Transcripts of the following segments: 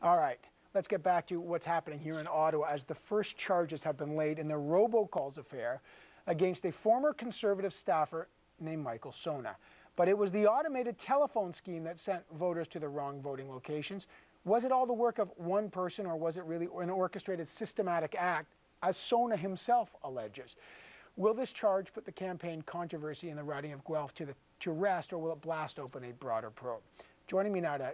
All right, let's get back to what's happening here in Ottawa as the first charges have been laid in the robocalls affair against a former Conservative staffer named Michael Sona. But it was the automated telephone scheme that sent voters to the wrong voting locations. Was it all the work of one person, or was it really an orchestrated systematic act, as Sona himself alleges? Will this charge put the campaign controversy in the riding of Guelph to rest, or will it blast open a broader probe? Joining me now to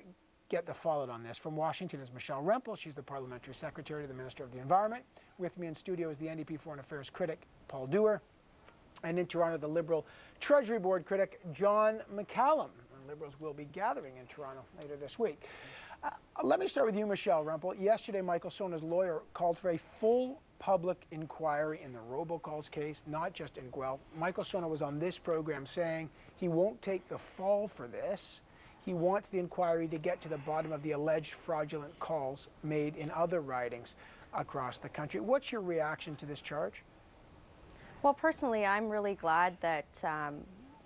get the fallout on this from Washington is Michelle Rempel. She's the Parliamentary Secretary to the Minister of the Environment. With me in studio is the NDP Foreign Affairs critic, Paul Dewar. And in Toronto, the Liberal Treasury Board critic, John McCallum. And Liberals will be gathering in Toronto later this week. Let me start with you, Michelle Rempel. Yesterday, Michael Sona's lawyer called for a full public inquiry in the robocalls case, not just in Guelph. Michael Sona was on this program saying he won't take the fall for this. He wants the inquiry to get to the bottom of the alleged fraudulent calls made in other ridings across the country. What's your reaction to this charge? Well, personally, I'm really glad that,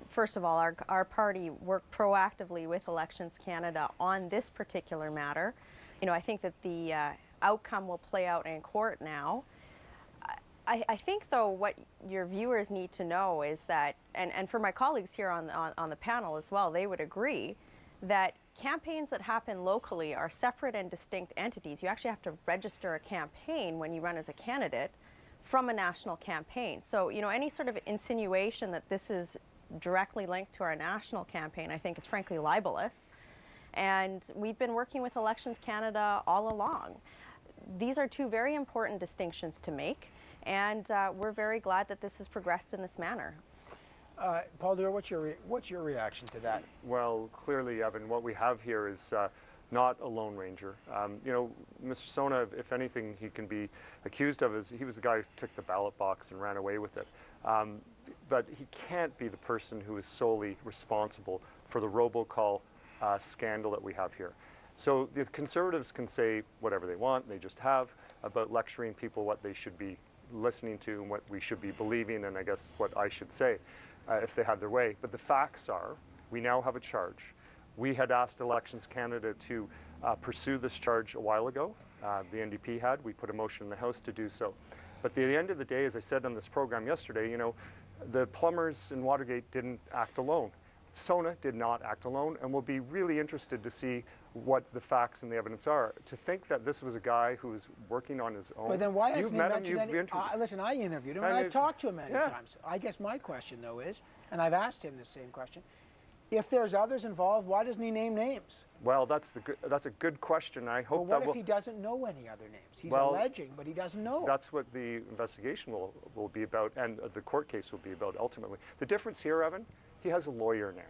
first of all, our party worked proactively with Elections Canada on this particular matter. You know, I think that the outcome will play out in court now. I think, though, what your viewers need to know is that, and for my colleagues here on the panel as well, they would agree that campaigns that happen locally are separate and distinct entities. You actually have to register a campaign when you run as a candidate from a national campaign. So, you know, any sort of insinuation that this is directly linked to our national campaign, I think is frankly libelous. And we've been working with Elections Canada all along. These are two very important distinctions to make, and we're very glad that this has progressed in this manner. Paul Dewar, what's your reaction to that? Well, clearly, Evan, what we have here is not a Lone Ranger. You know, Mr. Sona, if anything he can be accused of is he was the guy who took the ballot box and ran away with it. But he can't be the person who is solely responsible for the robocall scandal that we have here. So the Conservatives can say whatever they want, they just have, about lecturing people what they should be listening to and what we should be believing, and I guess what I should say if they have their way. But the facts are, we now have a charge. We had asked Elections Canada to pursue this charge a while ago. The NDP had. We put a motion in the House to do so. But at the end of the day, as I said on this program yesterday, you know, the plumbers in Watergate didn't act alone. Sona did not act alone, and we'll be really interested to see what the facts and the evidence are. To think that this was a guy who was working on his own. But then why hasn't he mentioned any? Listen, I interviewed him, and I've talked to him many times. I guess my question, though, is, and I've asked him the same question, if there's others involved, why doesn't he name names? Well, that's a good question. I hope that if he doesn't know any other names? He's alleging, but he doesn't know. That's what the investigation will be about, and the court case will be about ultimately. The difference here, Evan, he has a lawyer now.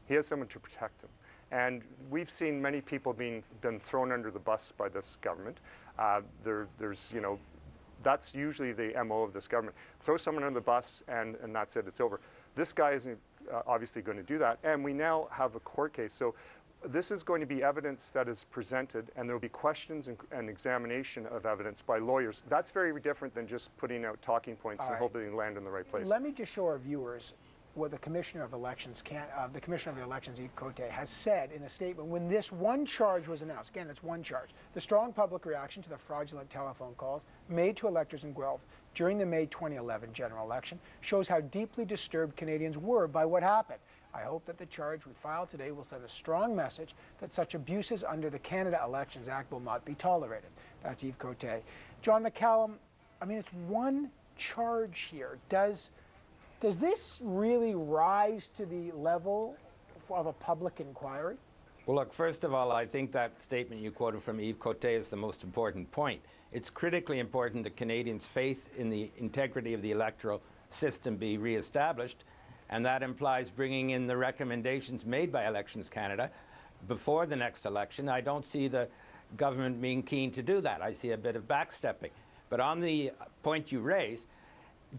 He has someone to protect him. And we've seen many people been thrown under the bus by this government. There's, you know, that's usually the MO of this government. Throw someone under the bus and that's it, it's over. This guy isn't obviously going to do that. And we now have a court case. So this is going to be evidence that is presented, and there will be questions and examination of evidence by lawyers. That's very different than just putting out talking points and hoping they land in the right place. Let me just show our viewers what the Commissioner of Elections, the Commissioner of the Elections, Yves Cote, has said in a statement when this one charge was announced. Again, it's one charge. The strong public reaction to the fraudulent telephone calls made to electors in Guelph during the May 2011 general election shows how deeply disturbed Canadians were by what happened. I hope that the charge we filed today will send a strong message that such abuses under the Canada Elections Act will not be tolerated. That's Yves Cote. John McCallum, I mean, it's one charge here. Does this really rise to the level of a public inquiry? Well, look, first of all, I think that statement you quoted from Yves Cote is the most important point. It's critically important that Canadians' faith in the integrity of the electoral system be reestablished, and that implies bringing in the recommendations made by Elections Canada before the next election. I don't see the government being keen to do that. I see a bit of backstepping. But on the point you raise,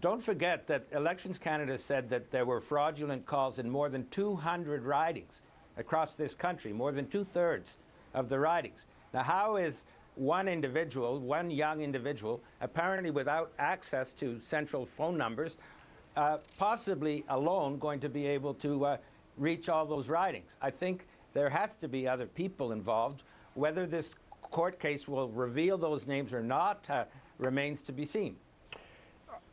don't forget that Elections Canada said that there were fraudulent calls in more than 200 ridings across this country, more than 2/3 of the ridings. Now, how is one individual, one young individual, apparently without access to central phone numbers, possibly alone going to be able to reach all those ridings? I think there has to be other people involved. Whether this court case will reveal those names or not remains to be seen.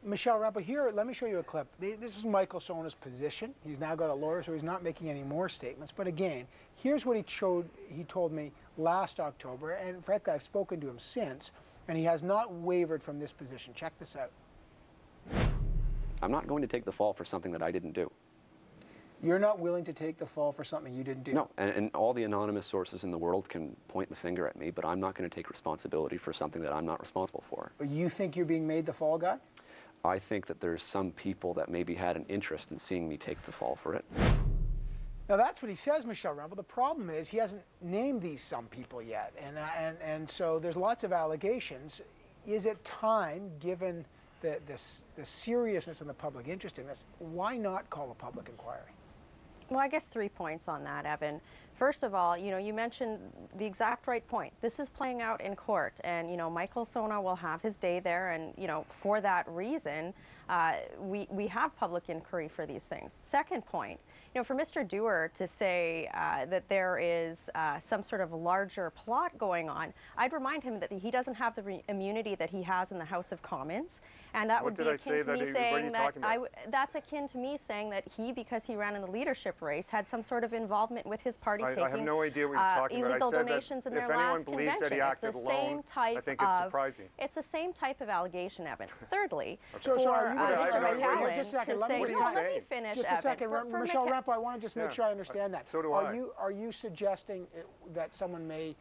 Michelle Rempel, here, let me show you a clip. This is Michael Sona's position. He's now got a lawyer, so he's not making any more statements. But again, here's what he told me last October, and frankly, I've spoken to him since, and he has not wavered from this position. Check this out. I'm not going to take the fall for something that I didn't do. You're not willing to take the fall for something you didn't do? No, and all the anonymous sources in the world can point the finger at me, but I'm not going to take responsibility for something that I'm not responsible for. You think you're being made the fall guy? I think that there's some people that maybe had an interest in seeing me take the fall for it. Now that's what he says, Michelle Rempel. The problem is he hasn't named these some people yet, and so there's lots of allegations. Is it time, given the seriousness and the public interest in this, why not call a public inquiry? Well, I guess 3 points on that, Evan. First of all, you mentioned the exact right point. This is playing out in court, and Michael Sona will have his day there, and for that reason, we have public inquiry for these things. Second point, for Mr. Dewar to say that there is some sort of larger plot going on, I'd remind him that he doesn't have the immunity that he has in the House of Commons, and that would be akin to me saying that that's akin to me saying that he, because he ran in the leadership race, had some sort of involvement with his party taking I have no idea what you're talking about. illegal I said donations that in their if anyone last believes convention. that he acted alone, I think it's surprising. It's the same type of allegation, Evan. Thirdly, so are you Mr. McCallum just a second, to say, let me finish, just a second, Michelle Rempel, I want to just make sure I understand that. So do I. Are you suggesting that someone may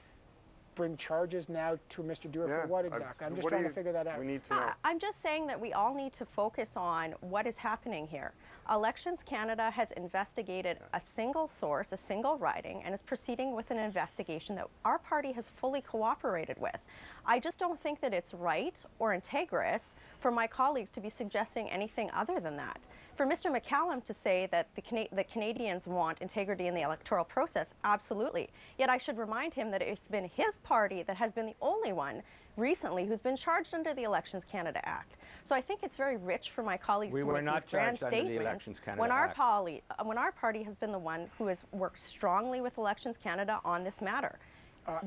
bring charges now to Mr. Dewar for what exactly? I'm just trying to figure that out. We need to know. I'm just saying that we all need to focus on what is happening here. Elections Canada has investigated a single source, a single writing, and is proceeding with an investigation that our party has fully cooperated with. I just don't think that it's right or integrous for my colleagues to be suggesting anything other than that. For Mr. McCallum to say that the Canadians want integrity in the electoral process, absolutely. Yet I should remind him that it's been his party that has been the only one recently who's been charged under the Elections Canada Act. So I think it's very rich for my colleagues to make these grand statements when our party has been the one who has worked strongly with Elections Canada on this matter.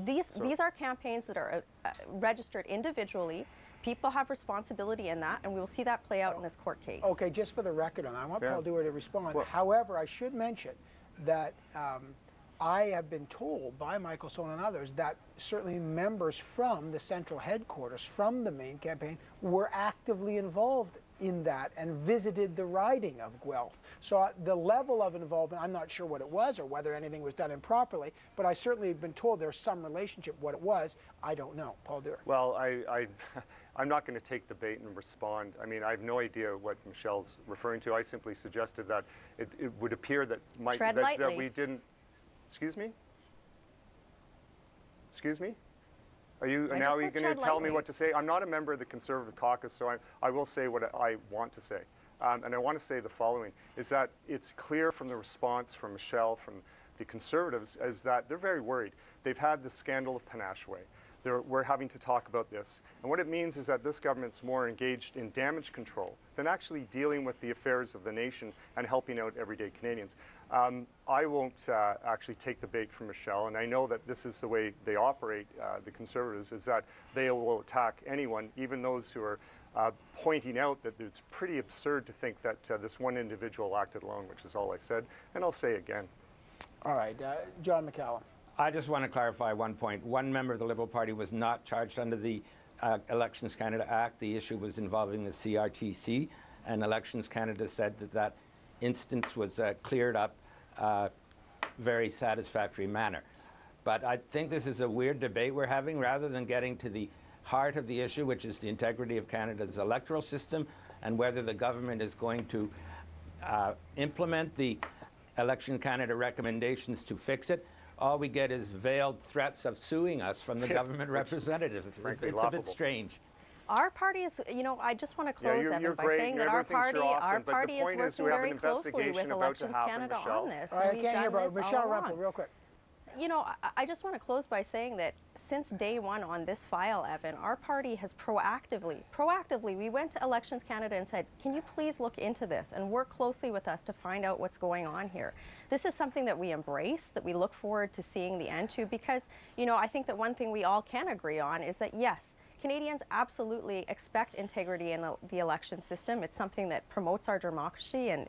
These are campaigns that are registered individually. People have responsibility in that, and we will see that play out in this court case. Okay, just for the record on that, I want Paul Dewar to respond. Well, however, I should mention that I have been told by Michael Sona and others that certainly members from the central headquarters, from the main campaign, were actively involved in that and visited the riding of Guelph. So the level of involvement, I'm not sure what it was or whether anything was done improperly, but I certainly have been told there's some relationship. What it was, I don't know. Paul Dewar. Well, I'm not going to take the bait and respond. I mean, I have no idea what Michelle's referring to. I simply suggested that it would appear that that we didn't. Excuse me? Excuse me? Are you going to tell me what to say? I'm not a member of the Conservative caucus, so I will say what I want to say. And I want to say the following, is that it's clear from the response from Michelle, from the Conservatives, is that they're very worried. They've had the scandal of Panashway. We're having to talk about this. And what it means is that this government's more engaged in damage control than actually dealing with the affairs of the nation and helping out everyday Canadians. I won't actually take the bait from Michelle, and I know that this is the way they operate, the Conservatives, is that they will attack anyone, even those who are pointing out that it's pretty absurd to think that this one individual acted alone, which is all I said, and I'll say again. All right, John McCallum. I just want to clarify one point. One member of the Liberal Party was not charged under the Elections Canada Act. The issue was involving the CRTC, and Elections Canada said that that instance was cleared up very satisfactory manner. But I think this is a weird debate we're having rather than getting to the heart of the issue, which is the integrity of Canada's electoral system and whether the government is going to implement the Election Canada recommendations to fix it. All we get is veiled threats of suing us from the government representative. It's a bit strange. Our party is, I just want to close, Evan, by saying that our party is working very closely with Elections Canada on this. All right, I can't hear about Michelle Rempel, real quick. you know, I just want to close by saying that since day one on this file, Evan, our party has proactively, we went to Elections Canada and said, can you please look into this and work closely with us to find out what's going on here? This is something that we embrace, that we look forward to seeing the end to, because, you know, I think that one thing we all can agree on is that, yes, Canadians absolutely expect integrity in the election system. It's something that promotes our democracy and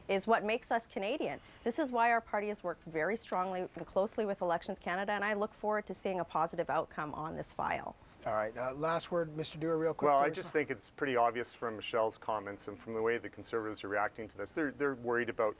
is what makes us Canadian. This is why our party has worked very strongly and closely with Elections Canada, and I look forward to seeing a positive outcome on this file. All right, last word, Mr. Dewar, real quick. Well, I just think it's pretty obvious from Michelle's comments and from the way the Conservatives are reacting to this. They're worried about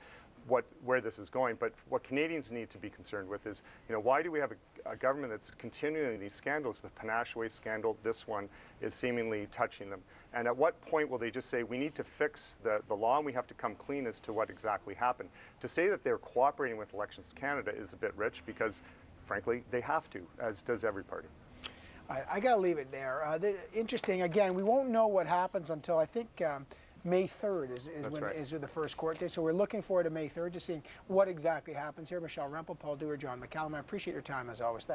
where this is going, but what Canadians need to be concerned with is, you know, why do we have a government that's continuing these scandals? The Panache Way scandal, this one is seemingly touching them. And at what point will they just say, we need to fix the law and we have to come clean as to what exactly happened? To say that they're cooperating with Elections Canada is a bit rich because, frankly, they have to, as does every party. I got to leave it there. Interesting, again, we won't know what happens until I think May 3rd is the first court day. So we're looking forward to May 3rd, just seeing what exactly happens here. Michelle Rempel, Paul Dewar, John McCallum, I appreciate your time as always. Thanks.